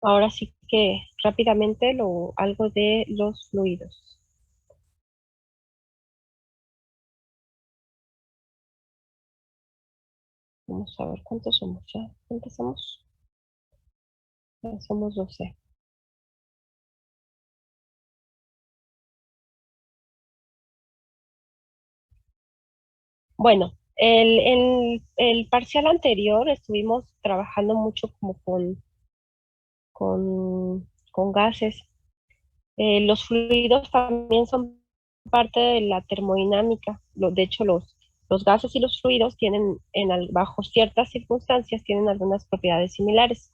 Ahora sí que rápidamente algo de los fluidos. Vamos a ver cuántos somos ya. Empezamos. Ya somos 12. Bueno, el parcial anterior estuvimos trabajando mucho como con gases. Los fluidos también son parte de la termodinámica. De hecho, los gases y los fluidos tienen, bajo ciertas circunstancias, tienen algunas propiedades similares.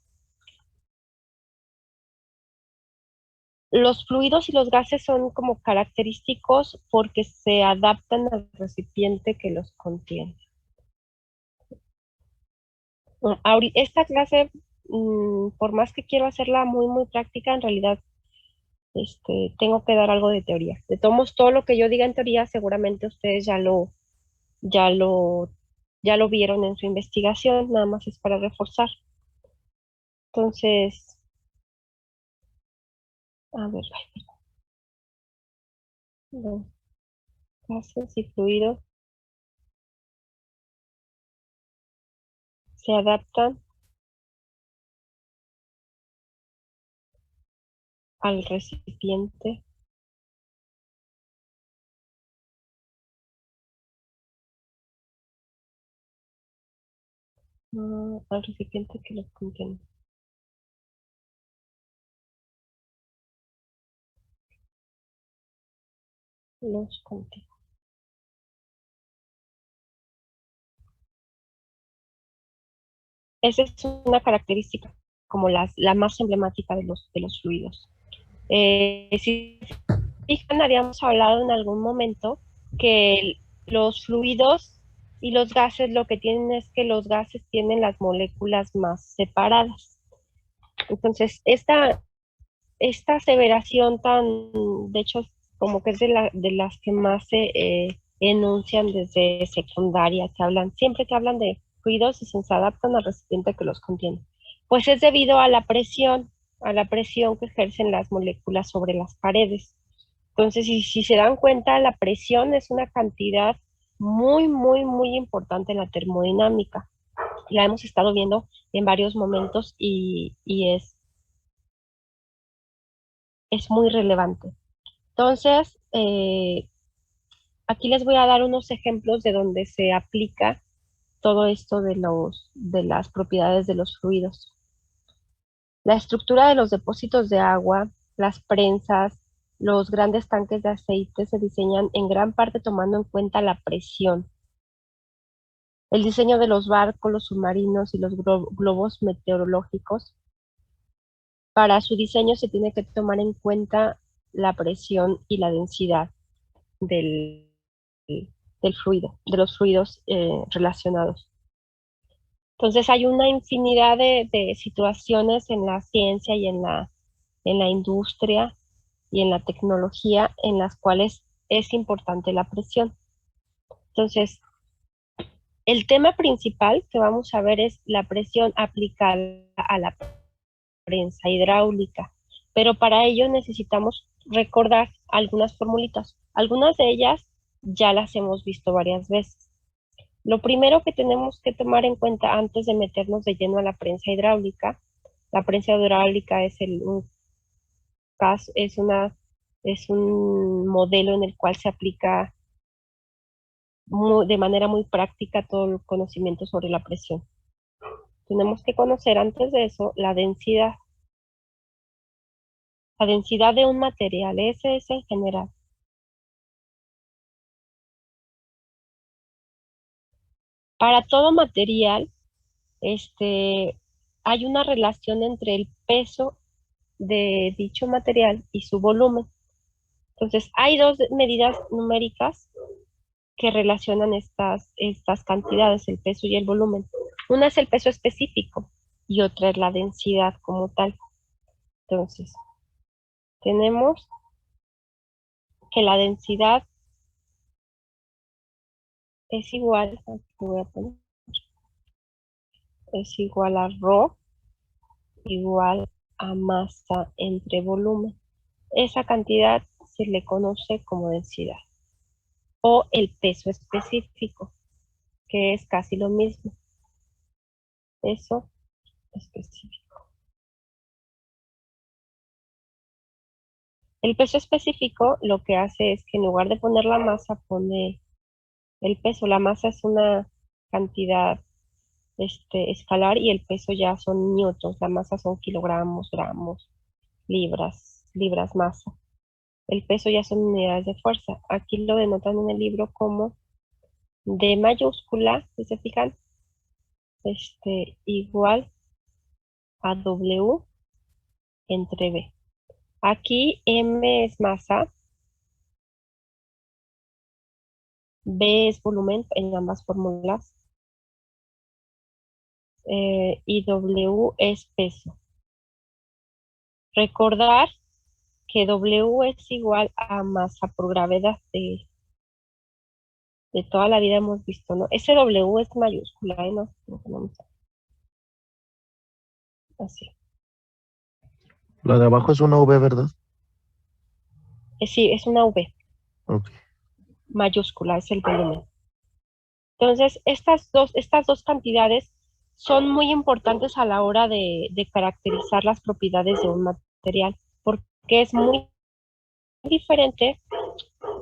Los fluidos y los gases son como característicos porque se adaptan al recipiente que los contiene. Esta clase, por más que quiero hacerla muy, muy práctica, en realidad tengo que dar algo de teoría. De todos modos, todo lo que yo diga en teoría, seguramente ustedes ya lo, ya lo vieron en su investigación, nada más es para reforzar. Entonces, a ver, los gases y fluidos se adaptan al recipiente, al recipiente que los contiene. Los contiene. Esa es una característica como la más emblemática de los fluidos. Si fijan, habíamos hablado en algún momento que los fluidos y los gases lo que tienen es que los gases tienen las moléculas más separadas. Entonces, esta aseveración de hecho, como que es de las que más se enuncian desde secundaria, siempre que hablan de fluidos y se adaptan al recipiente que los contiene. Pues es debido a la presión que ejercen las moléculas sobre las paredes. Entonces, si se dan cuenta, la presión es una cantidad muy, muy, muy importante en la termodinámica. La hemos estado viendo en varios momentos y es muy relevante. Entonces, aquí les voy a dar unos ejemplos de donde se aplica todo esto de las propiedades de los fluidos. La estructura de los depósitos de agua, las prensas, los grandes tanques de aceite se diseñan en gran parte tomando en cuenta la presión. El diseño de los barcos, los submarinos y los globos meteorológicos, para su diseño se tiene que tomar en cuenta la presión y la densidad del, del fluido, de los fluidos relacionados. Entonces hay una infinidad de situaciones en la ciencia y en la industria y en la tecnología en las cuales es importante la presión. Entonces, el tema principal que vamos a ver es la presión aplicada a la prensa hidráulica, pero para ello necesitamos recordar algunas formulitas. Algunas de ellas ya las hemos visto varias veces. Lo primero que tenemos que tomar en cuenta antes de meternos de lleno a la prensa hidráulica un caso, es un modelo en el cual se aplica de manera muy práctica todo el conocimiento sobre la presión. Tenemos que conocer antes de eso la densidad de un material, ese es en general. Para todo material, hay una relación entre el peso de dicho material y su volumen. Entonces, hay dos medidas numéricas que relacionan estas cantidades, el peso y el volumen. Una es el peso específico y otra es la densidad como tal. Entonces, tenemos que la densidad es igual, aquí voy a poner, es igual a ρ igual a masa entre volumen. Esa cantidad se le conoce como densidad o el peso específico, que es casi lo mismo. Peso específico. El peso específico lo que hace es que en lugar de poner la masa, pone el peso. La masa es una cantidad escalar y el peso ya son newtons. La masa son kilogramos, gramos, libras masa. El peso ya son unidades de fuerza. Aquí lo denotan en el libro como D mayúscula, si se fijan, igual a W entre B. Aquí M es masa, B es volumen en ambas fórmulas, y W es peso. Recordar que W es igual a masa por gravedad de toda la vida hemos visto, ¿no? Ese W es mayúscula, ¿eh? No, así. La de abajo es una V, ¿verdad? Sí, es una V Ok. mayúscula, es el volumen. Entonces, estas dos cantidades son muy importantes a la hora de caracterizar las propiedades de un material, porque es muy diferente.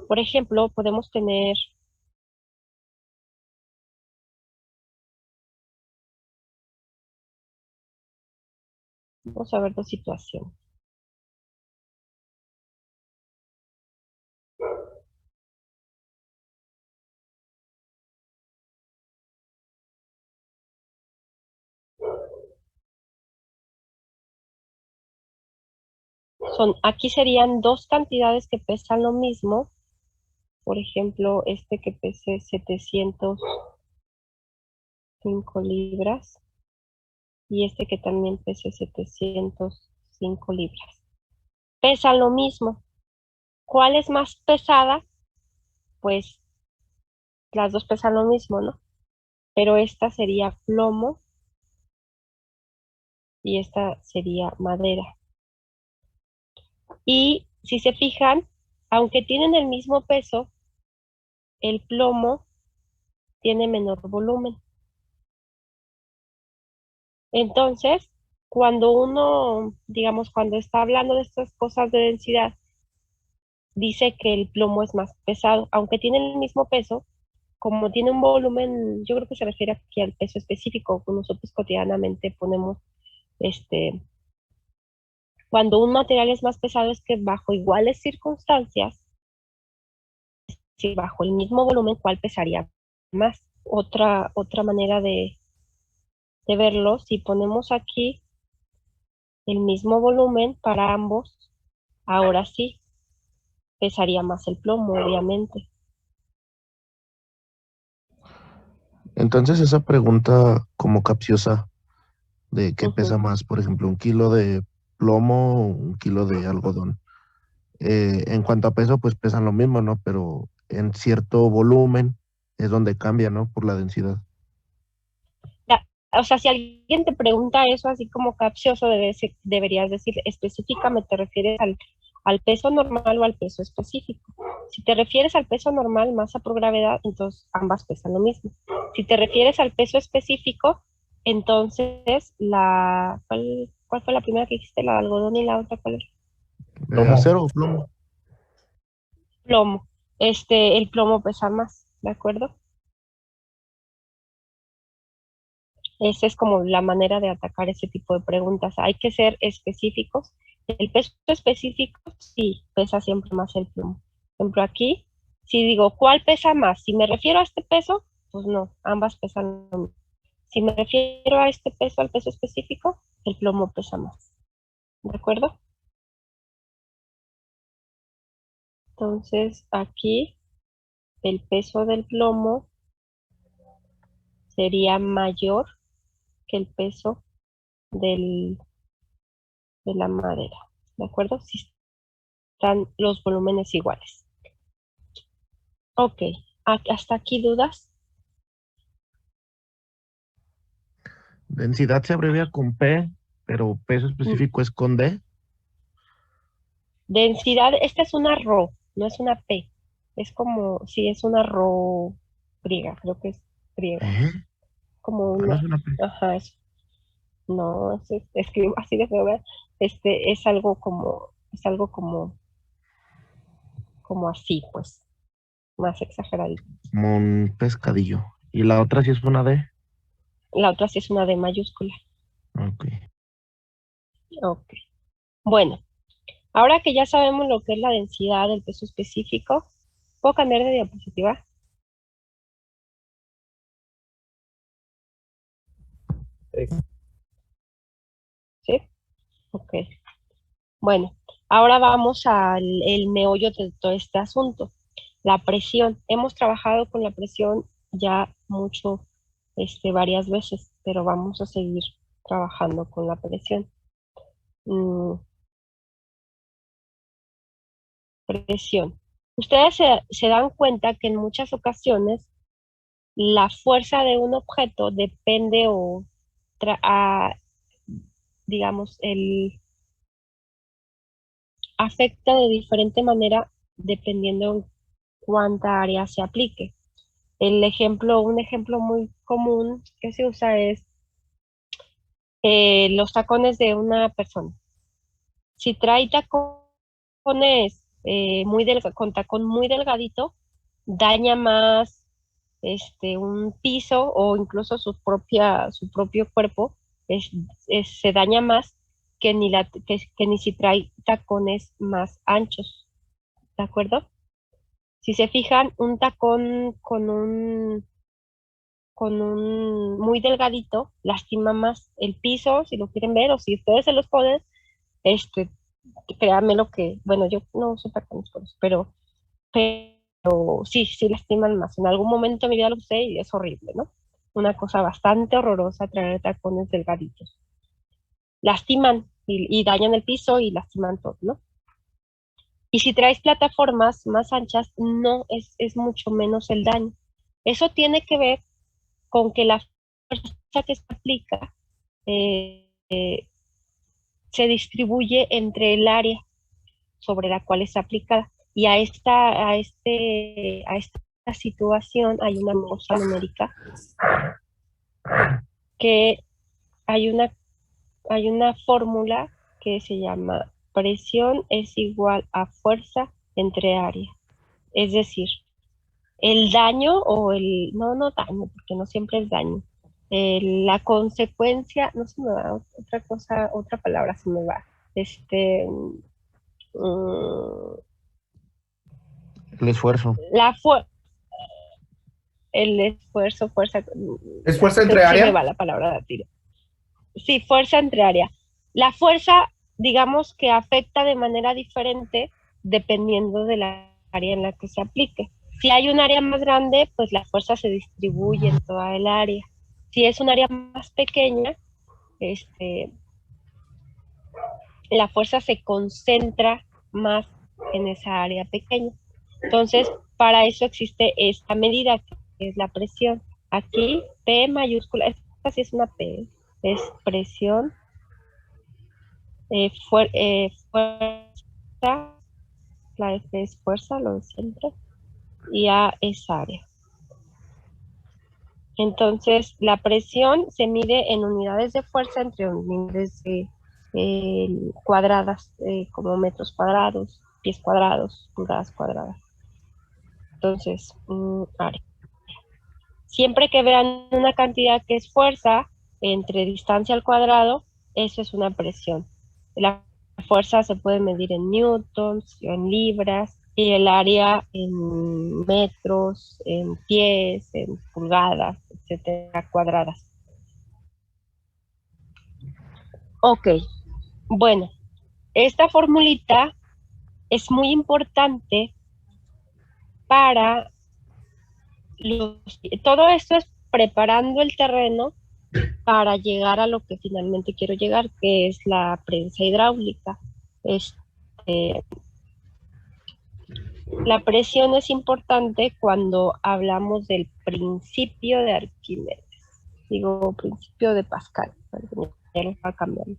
Por ejemplo, podemos tener vamos a ver dos situaciones. Aquí serían dos cantidades que pesan lo mismo. Por ejemplo, que pese 705 libras y que también pese 705 libras. Pesan lo mismo. ¿Cuál es más pesada? Pues las dos pesan lo mismo, ¿no? Pero esta sería plomo y esta sería madera. Y si se fijan, aunque tienen el mismo peso, el plomo tiene menor volumen. Entonces, cuando uno, digamos, cuando está hablando de estas cosas de densidad, dice que el plomo es más pesado, aunque tiene el mismo peso, como tiene un volumen, yo creo que se refiere aquí al peso específico que nosotros cotidianamente ponemos, cuando un material es más pesado es que bajo iguales circunstancias, si bajo el mismo volumen, ¿cuál pesaría más? Otra manera de verlo, si ponemos aquí el mismo volumen para ambos, ahora sí, pesaría más el plomo, obviamente. Entonces esa pregunta como capciosa de qué pesa Ujú. más, por ejemplo, un kilo de plomo o un kilo de algodón. En cuanto a peso, pues pesan lo mismo, ¿no? Pero en cierto volumen es donde cambia, ¿no? Por la densidad. O sea, si alguien te pregunta eso así como capcioso, deberías decir específicamente, ¿te refieres al peso normal o al peso específico? Si te refieres al peso normal, masa por gravedad, entonces ambas pesan lo mismo. Si te refieres al peso específico, entonces ¿cuál fue la primera que dijiste? ¿La de algodón y la otra cuál era? ¿Acero o plomo? Plomo. El plomo pesa más, ¿de acuerdo? Esa es como la manera de atacar ese tipo de preguntas. Hay que ser específicos. El peso específico sí pesa siempre más el plomo. Por ejemplo, aquí, si digo, ¿cuál pesa más? Si me refiero a este peso, pues no, ambas pesan lo mismo. Si me refiero a este peso, al peso específico, el plomo pesa más. ¿De acuerdo? Entonces, aquí el peso del plomo sería mayor que el peso del, de la madera. ¿De acuerdo? Si están los volúmenes iguales. Ok, hasta aquí dudas. Densidad se abrevia con P, pero peso específico es con D. Densidad, esta es una Rho, no es una P. Es como, sí, es una Rho griega, creo que es griega. ¿Eh? Como Ah, no una, es una P. ajá, no, escribo así de feo, ¿verdad? Es algo como así, pues, más exageradito. Como un pescadillo. Y la otra sí es una D. La otra sí es una D mayúscula. Ok. Ok. Bueno, ahora que ya sabemos lo que es la densidad del peso específico, ¿puedo cambiar de diapositiva? ¿Sí? Ok. Bueno, ahora vamos al el meollo de todo este asunto, la presión. Hemos trabajado con la presión ya mucho, varias veces, pero vamos a seguir trabajando con la presión. Mm, presión. Ustedes se dan cuenta que en muchas ocasiones la fuerza de un objeto depende o, digamos, afecta de diferente manera dependiendo en cuánta área se aplique. Un ejemplo muy común que se usa es los tacones de una persona. Si trae tacones con tacón muy delgadito, daña más un piso o incluso su propio cuerpo, se daña más que ni si trae tacones más anchos, ¿de acuerdo? Si se fijan, un tacón con un muy delgadito lastima más el piso, si lo quieren ver, o si ustedes se los ponen, este, créanme lo que, bueno, yo no uso tacones por eso, pero sí, sí lastiman más. En algún momento de mi vida lo usé y es horrible, ¿no? Una cosa bastante horrorosa traer tacones delgaditos. Lastiman y dañan el piso y lastiman todo, ¿no? Y si traes plataformas más anchas, no es mucho menos el daño. Eso tiene que ver con que la fuerza que se aplica eh, eh, se distribuye entre el área sobre la cual está aplicada. Y a esta situación hay una cosa numérica que hay una fórmula que se llama presión es igual a fuerza entre área. Es decir, el daño no daño, porque no siempre es daño. La consecuencia, no se me va, otra cosa, otra palabra se me va. Mm, El esfuerzo. la fu- el esfuerzo, fuerza, ¿Es fuerza se, entre se me área? va la palabra de tiro. Sí, fuerza entre área. La fuerza, digamos que afecta de manera diferente dependiendo de la área en la que se aplique. Si hay un área más grande, pues la fuerza se distribuye en toda el área. Si es un área más pequeña, la fuerza se concentra más en esa área pequeña. Entonces, para eso existe esta medida, que es la presión. Aquí, P mayúscula, esta sí es una P, es presión, fuerza, la F es fuerza, lo de siempre, y A es área. Entonces, la presión se mide en unidades de fuerza entre unidades cuadradas, como metros cuadrados, pies cuadrados, pulgadas cuadradas. Entonces, área. Siempre que vean una cantidad que es fuerza entre distancia al cuadrado, eso es una presión. La fuerza se puede medir en newtons, en libras, y el área en metros, en pies, en pulgadas, etcétera, cuadradas. Ok, bueno, esta formulita es muy importante para todo esto es preparando el terreno para llegar a lo que finalmente quiero llegar, que es la prensa hidráulica. La presión es importante cuando hablamos del principio de Arquímedes. Digo, principio de Pascal, ya lo va cambiando.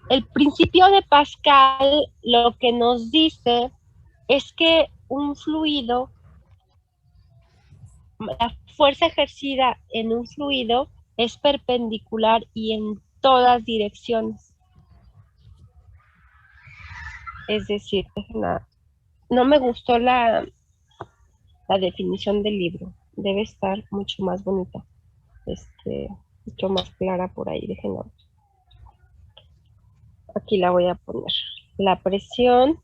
El principio de Pascal lo que nos dice es que un fluido, la fuerza ejercida en un fluido es perpendicular y en todas direcciones. Es decir, no me gustó la definición del libro. Debe estar mucho más bonita, mucho más clara por ahí. Déjenla. Aquí la voy a poner. La presión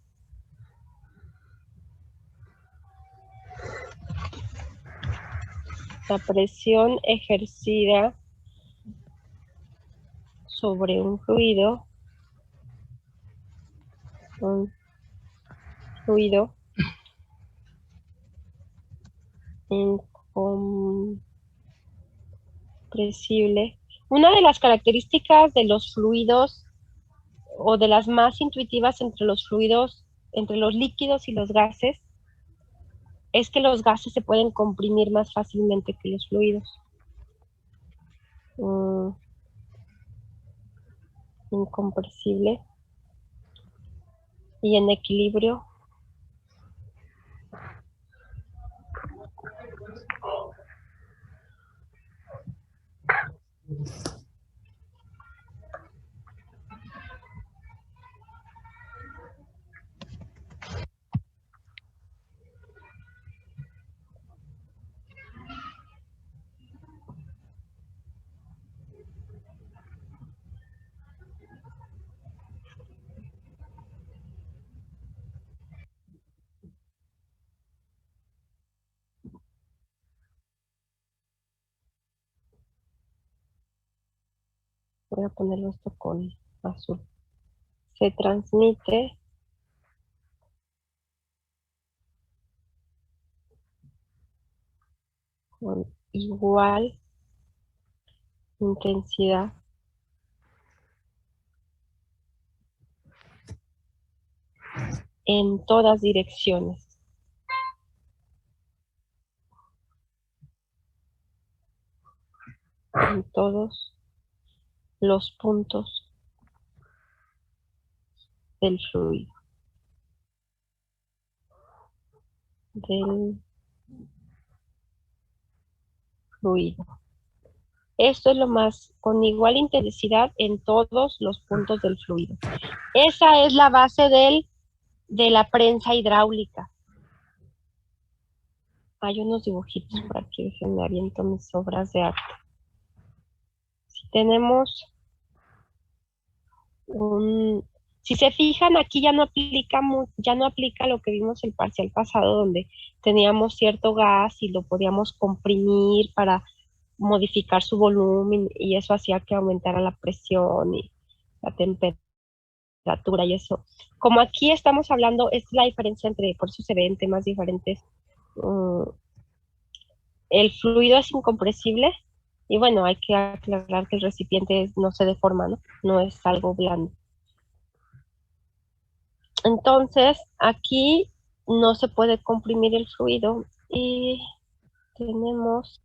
ejercida sobre un fluido incompresible. Una de las características de los fluidos, o de las más intuitivas entre los fluidos, entre los líquidos y los gases, es que los gases se pueden comprimir más fácilmente que los fluidos. Incompresible y en equilibrio. Voy a ponerlo esto con azul. Se transmite con igual intensidad en todas direcciones. En todos los puntos del fluido. Esto es lo más, con igual intensidad en todos los puntos del fluido. Esa es la base de la prensa hidráulica. Hay unos dibujitos por aquí, déjenme aviento mis obras de arte. Si tenemos si se fijan, aquí ya no aplica lo que vimos el parcial pasado, donde teníamos cierto gas y lo podíamos comprimir para modificar su volumen, y eso hacía que aumentara la presión y la temperatura y eso. Como aquí estamos hablando, es la diferencia por eso se ve en temas diferentes. El fluido es incompresible y bueno, hay que aclarar que el recipiente no se deforma, ¿no? No es algo blando. Entonces, aquí no se puede comprimir el fluido y tenemos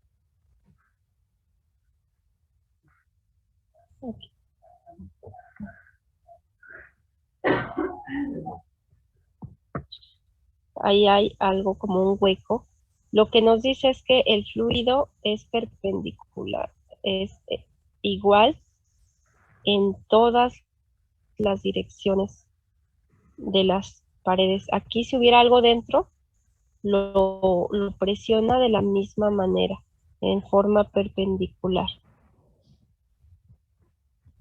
aquí. Ahí hay algo como un hueco. Lo que nos dice es que el fluido es perpendicular, es igual en todas las direcciones de las paredes. Aquí, si hubiera algo dentro, lo presiona de la misma manera, en forma perpendicular.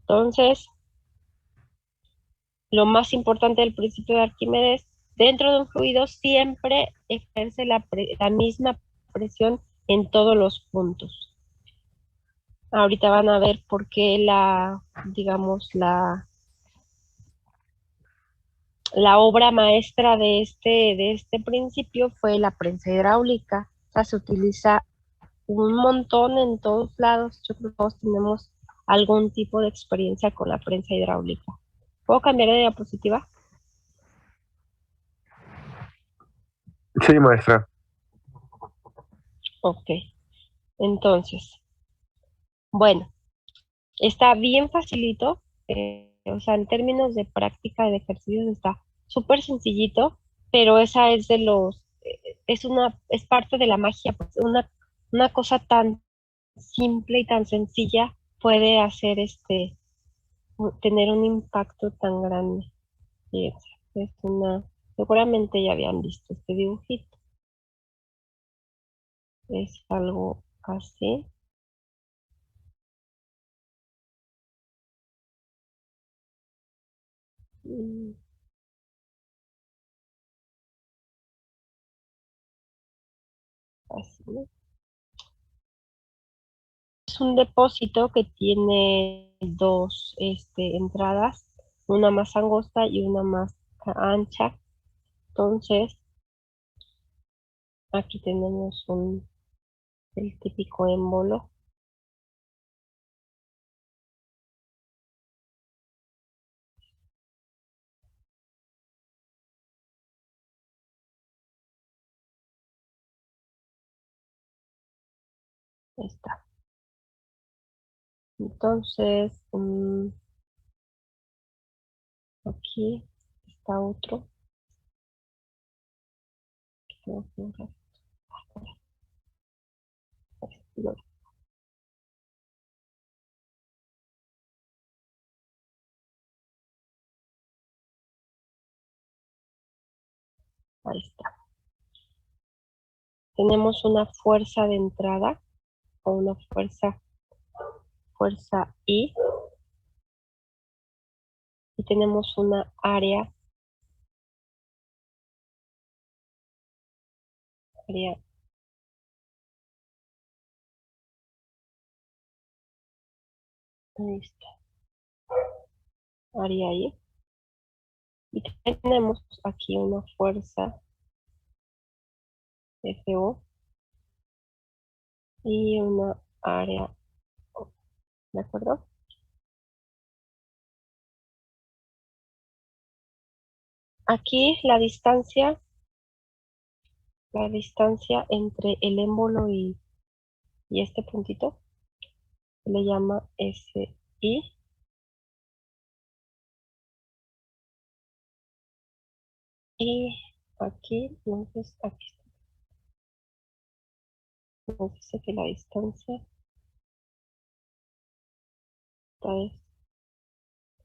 Entonces, lo más importante del principio de Arquímedes, dentro de un fluido siempre ejerce la misma presión en todos los puntos. Ahorita van a ver por qué la obra maestra de este principio fue la prensa hidráulica. O sea, se utiliza un montón en todos lados. Yo creo que todos tenemos algún tipo de experiencia con la prensa hidráulica. ¿Puedo cambiar de diapositiva? Sí, maestra. Ok. Entonces, bueno, está bien facilito O sea, en términos de práctica de ejercicios está súper sencillito, pero esa es de los, es parte de la magia, pues, una cosa tan simple y tan sencilla puede hacer tener un impacto tan grande. Fíjense, seguramente ya habían visto este dibujito. Es algo así. Mm, Así, ¿no? Es un depósito que tiene dos entradas, una más angosta y una más ancha. Entonces, aquí tenemos el típico émbolo. Ahí está. Entonces, aquí está otro. Ahí está. Tenemos una fuerza de entrada o una fuerza I, y tenemos una área ahí está, área I. Y tenemos aquí una fuerza FO y una área O, ¿de acuerdo? Aquí la distancia entre el émbolo y este puntito se le llama SI. Y aquí nos dice que la distancia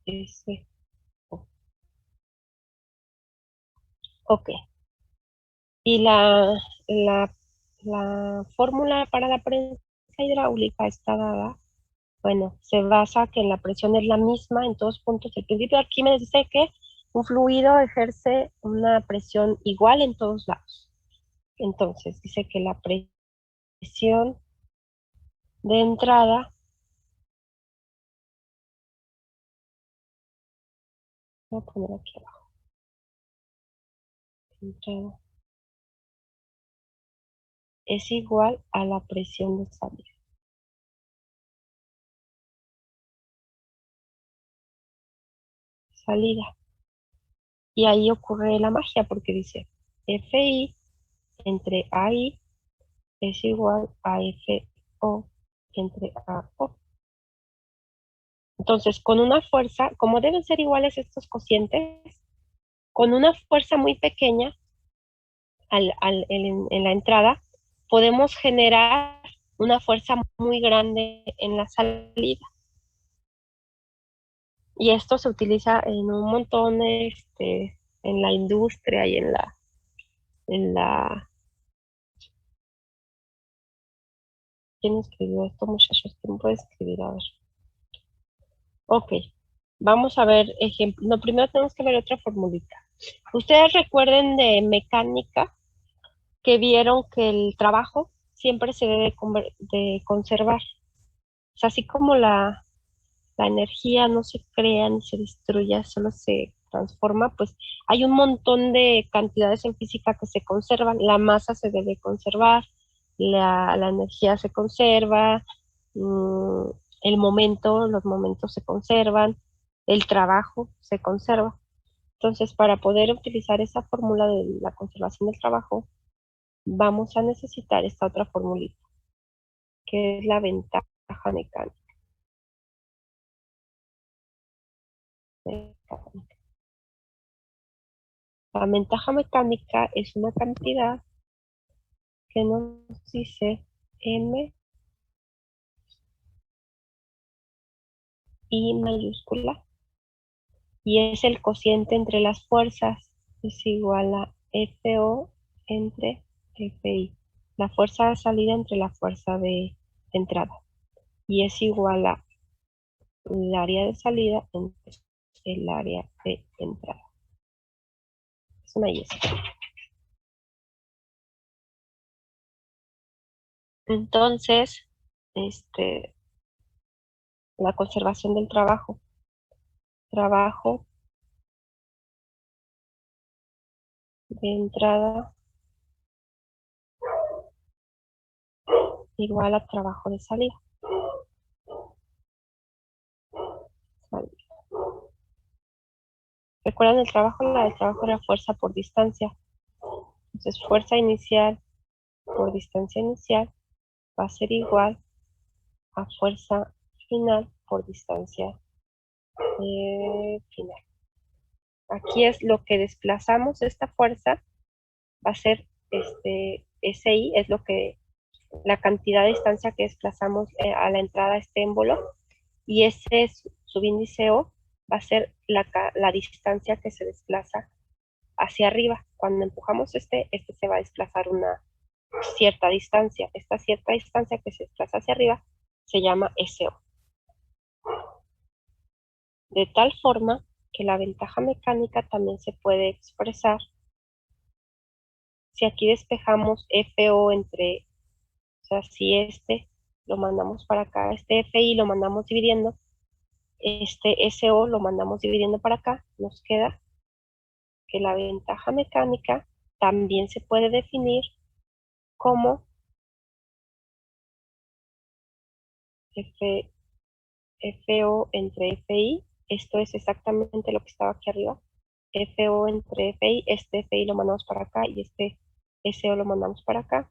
es SO. Ok. Y la, la fórmula para la prensa hidráulica está dada, bueno, se basa que la presión es la misma en todos puntos. El principio de Arquímedes dice que un fluido ejerce una presión igual en todos lados. Entonces, dice que la presión de entrada, voy a poner aquí abajo, entrada, es igual a la presión de salida. Salida. Y ahí ocurre la magia porque dice FI entre AI es igual a FO entre AO. Entonces, con una fuerza, como deben ser iguales estos cocientes, con una fuerza muy pequeña en la entrada, podemos generar una fuerza muy grande en la salida. Y esto se utiliza en un montón, en la industria y en la, ¿quién escribió esto, muchachos? ¿Quién puede escribir? A ver. Ok, vamos a ver ejemplo. No, primero tenemos que ver otra formulita. Ustedes recuerden de mecánica que vieron que el trabajo siempre se debe de conservar. O sea, así como la energía no se crea ni se destruye, solo se transforma, pues hay un montón de cantidades en física que se conservan. La masa se debe conservar, la energía se conserva, mm, los momentos se conservan, el trabajo se conserva. Entonces, para poder utilizar esa fórmula de la conservación del trabajo, vamos a necesitar esta otra formulita, que es la ventaja mecánica. mecánica. La ventaja mecánica es una cantidad que nos dice M I mayúscula y es el cociente entre las fuerzas, es igual a FO entre FI. La fuerza de salida entre la fuerza de entrada y es igual a el área de salida entre el área de entrada. Es una y. Entonces, la conservación del trabajo. Trabajo de entrada igual a trabajo de salida. ¿Recuerdan el trabajo? El trabajo era fuerza por distancia. Entonces, fuerza inicial por distancia inicial va a ser igual a fuerza final por distancia final. Aquí es lo que desplazamos, esta fuerza va a ser SI, es lo que la cantidad de distancia que desplazamos a la entrada a este émbolo, y ese subíndice O va a ser la distancia que se desplaza hacia arriba. Cuando empujamos este se va a desplazar una cierta distancia. Esta cierta distancia que se desplaza hacia arriba se llama SO. De tal forma que la ventaja mecánica también se puede expresar si aquí despejamos FO entre, o sea, si lo mandamos para acá, FI lo mandamos dividiendo, SO lo mandamos dividiendo para acá, nos queda que la ventaja mecánica también se puede definir como FO entre FI, esto es exactamente lo que estaba aquí arriba, FO entre FI, FI lo mandamos para acá y SO lo mandamos para acá,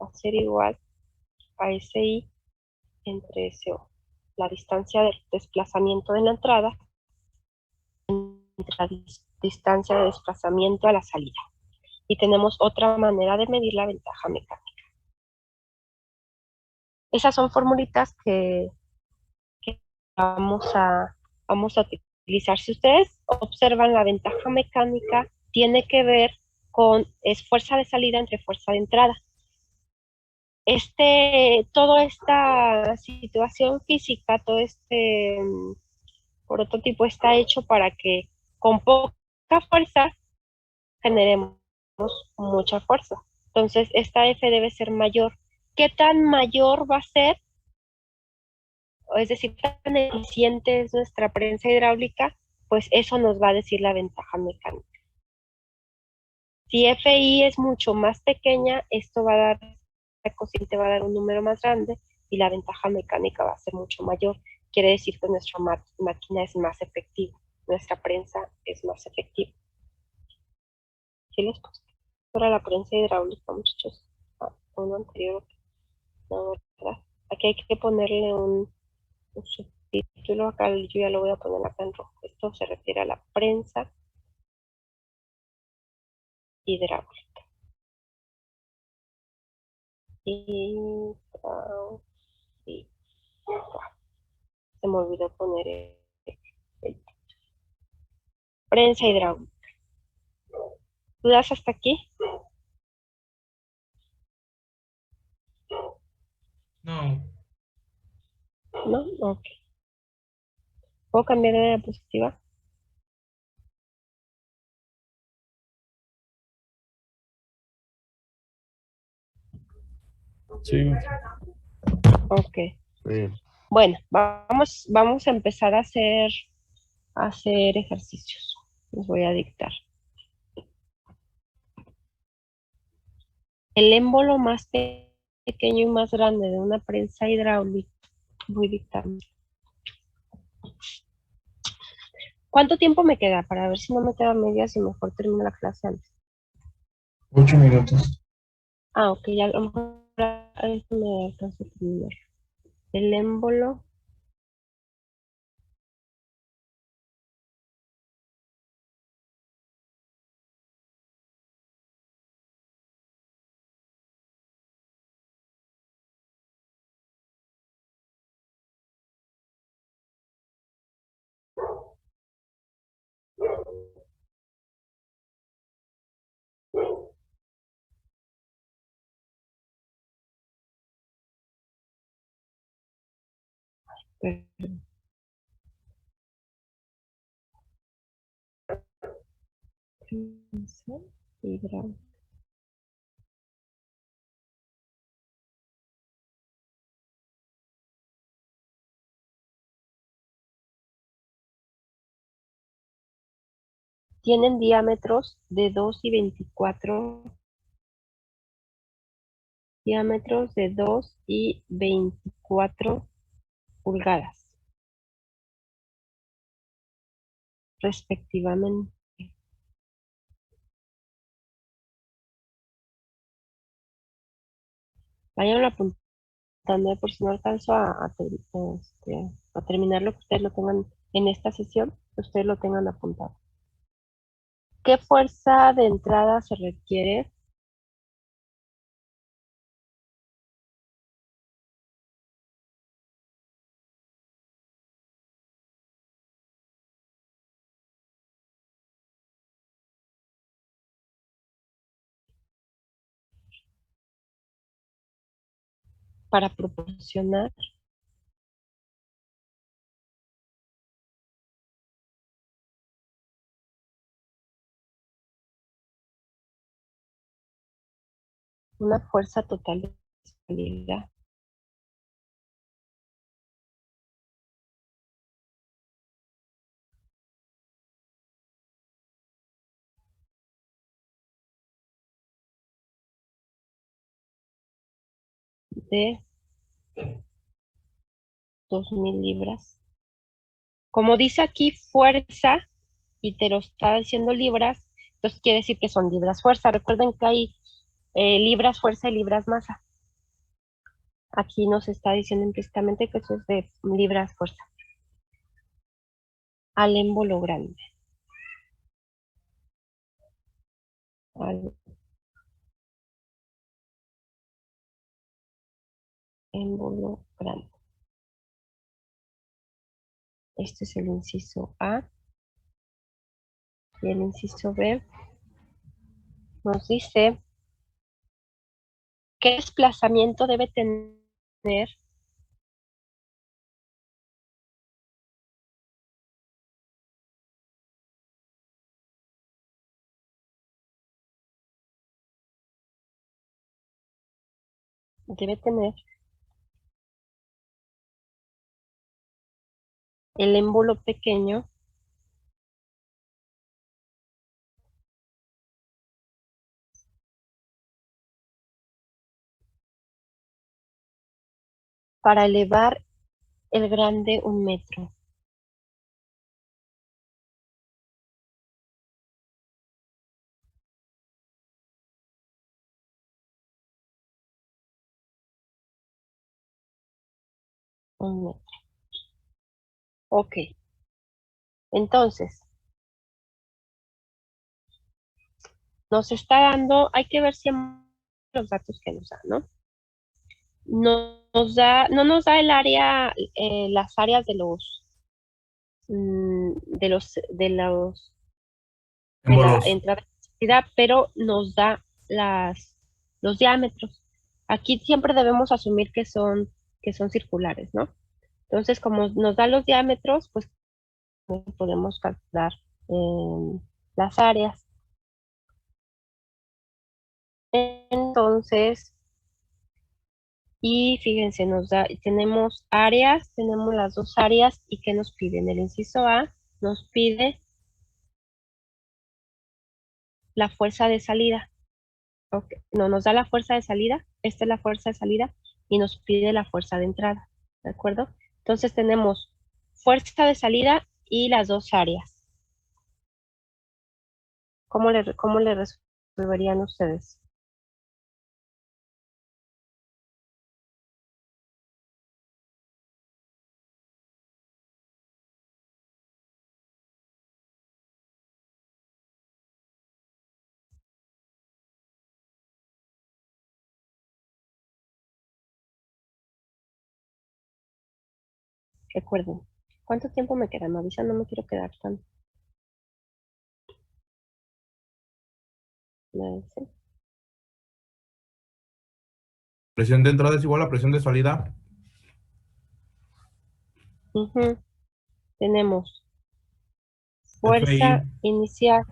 va a ser igual a SI entre SO. La distancia del desplazamiento de la entrada entre la distancia de desplazamiento a la salida. Y tenemos otra manera de medir la ventaja mecánica. Esas son formulitas que vamos a utilizar. Si ustedes observan, la ventaja mecánica tiene que ver con fuerza de salida entre fuerza de entrada. Toda esta situación física, todo prototipo está hecho para que con poca fuerza generemos mucha fuerza. Entonces, esta F debe ser mayor. ¿Qué tan mayor va a ser? Es decir, tan eficiente es nuestra prensa hidráulica, pues eso nos va a decir la ventaja mecánica. Si FI es mucho más pequeña, esto va a dar, la cociente va a dar un número más grande y la ventaja mecánica va a ser mucho mayor. Quiere decir que nuestra máquina es más efectiva, nuestra prensa es más efectiva. ¿Sí les puse? Para la prensa hidráulica, muchachos. Uno anterior. No, ¿verdad? Aquí hay que ponerle un subtítulo. Acá yo ya lo voy a poner acá en rojo. Esto se refiere a la prensa hidráulica. Se me olvidó poner el prensa hidráulica. ¿Dudas hasta aquí? No. ¿No? Ok. ¿Puedo cambiar de diapositiva? Sí. Ok. Sí. Bueno, vamos a empezar a hacer ejercicios. Les voy a dictar. El émbolo más pequeño y más grande de una prensa hidráulica. Voy dictando. ¿Cuánto tiempo me queda? Para ver si no me queda medias y mejor termino la clase antes. 8 minutos. Ah, ok, ya a lo mejor me alcanzo a terminar. El émbolo Perdón. Prensa hidráulica. Tienen diámetros de 2 y 24. Diámetros de 2 y 24 pulgadas, respectivamente. Vayan apuntando por si no alcanzo a terminar lo que ustedes lo tengan en esta sesión, que ustedes lo tengan apuntado. ¿Qué fuerza de entrada se requiere? Para proporcionar una fuerza total de salida de 2000 libras. Como dice aquí fuerza y te lo está diciendo libras, entonces quiere decir que son libras fuerza. Recuerden que hay libras fuerza y libras masa. Aquí nos está diciendo implícitamente que eso es de libras fuerza. Al émbolo grande. Al émbolo grande. Este es el inciso A. Y el inciso B nos dice qué desplazamiento debe tener el émbolo pequeño para elevar el grande 1 metro. Un metro. Ok. Entonces, nos está dando, hay que ver si los datos que nos da, ¿no? No nos da el área, las áreas de los de la Émbolos. entrada de electricidad, pero nos da los diámetros. Aquí siempre debemos asumir que son circulares, ¿no? Entonces, como nos da los diámetros, pues podemos calcular las áreas. Entonces, y fíjense, tenemos áreas, tenemos las dos áreas, y ¿qué nos piden? El inciso A nos pide la fuerza de salida. Okay. No, nos da la fuerza de salida, esta es la fuerza de salida, y nos pide la fuerza de entrada, ¿de acuerdo? Entonces tenemos fuerza de salida y las dos áreas. ¿Cómo le resolverían ustedes? Recuerden, ¿cuánto tiempo me queda? Me avisan, no me quiero quedar tanto. ¿Me dicen? Presión de entrada es igual a presión de salida. Ujú. Tenemos fuerza FI. inicial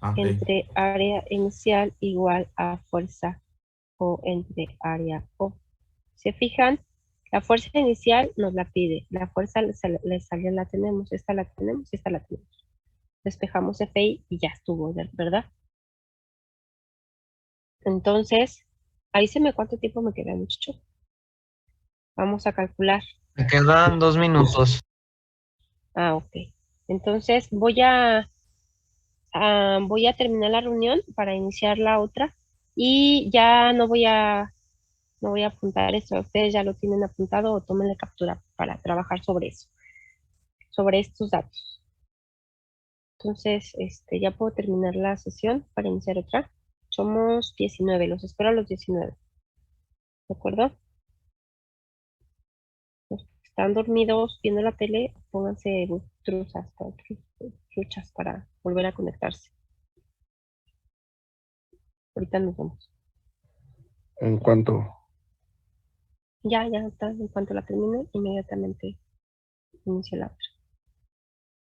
Ok. entre área inicial igual a fuerza O entre área O. ¿Se fijan? La fuerza inicial nos la pide. La fuerza le salió, la tenemos. Esta la tenemos y esta la tenemos. Despejamos FI y ya estuvo, ¿verdad? Entonces, avíseme cuánto tiempo me queda, muchacho. Vamos a calcular. Me quedan 2 minutos. Ah, ok. Entonces, voy a terminar la reunión para iniciar la otra y ya no voy a apuntar eso. Ustedes ya lo tienen apuntado o tomen captura para trabajar sobre eso, sobre estos datos. Entonces, ya puedo terminar la sesión para iniciar otra. Somos 19, los espero a los 19. ¿De acuerdo? Los que están dormidos viendo la tele, pónganse truchas para volver a conectarse. Ahorita nos vemos. En cuanto. Ya está. En cuanto la termine, inmediatamente inicio la otra.